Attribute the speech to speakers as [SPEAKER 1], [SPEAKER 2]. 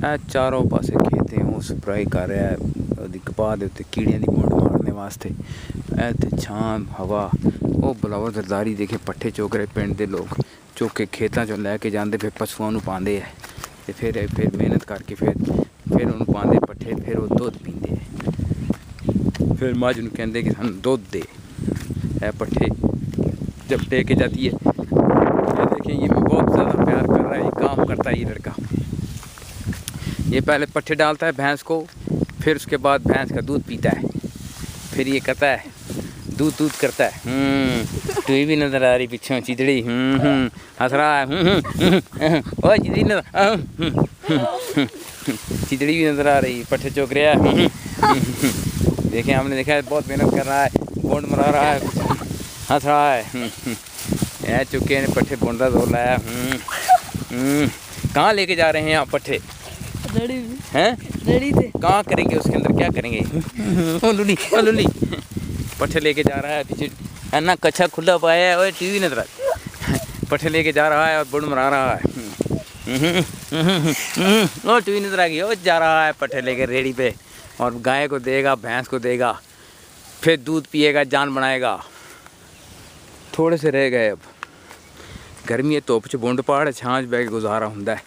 [SPEAKER 1] चारों पासे खेत हैं, वो स्प्रे कर रहा है कपाह के उत्ते कीड़ियां की मुंड मारने वास्ते। इत्थे छां हवा, वो बुलावर जरदारी देखे पट्ठे चुक रहे पिंड के लोग, चुक के खेतों चों लैके जाते फिर पशुओं नूं पांदे है ते फिर मेहनत करके फिर उन्होंने पांदे पट्ठे, फिर वो दुध पींदे है। फिर मझ नूं कहंदे कि सानूं दुध दे। पट्ठे जब लेके जाती है, ये देखिए ये बहुत ज़्यादा प्यार कर रहा है, ये काम करता है ये लड़का। ये पहले पट्ठे डालता है भैंस को, फिर उसके बाद भैंस का दूध पीता है, फिर ये कहता है दूध करता है। तू भी नजर आ रही पीछे चिदड़ी, हंस रहा है। ओ चिदड़ी चिदड़ी भी नजर आ रही, पट्ठे चौक रहा है। देखें, हमने देखा है बहुत मेहनत कर रहा है, बोंड मरा रहा है, हंस रहा है। चुके हैं पट्ठे, बोंडा जोर लाया। कहाँ लेके जा रहे हैं आप पट्ठे? हैं कहाँ करेंगे, उसके अंदर क्या करेंगे? ओ लुली पट्ठे लेके जा रहा है, पीछे है ना कच्छा खुला पाया है, और टीवी नजर पट्ठे लेके जा रहा है और बुंड मरा रहा है। ओ टीवी नजर आ गई, वो जा रहा है पट्ठे लेके रेड़ी पे, और गाय को देगा, भैंस को देगा, फिर दूध पिएगा, जान बनाएगा। थोड़े से रह गए अब, गर्मी है, धुप च बुंड पहाड़ छां च बह के गुजारा हुंदा है।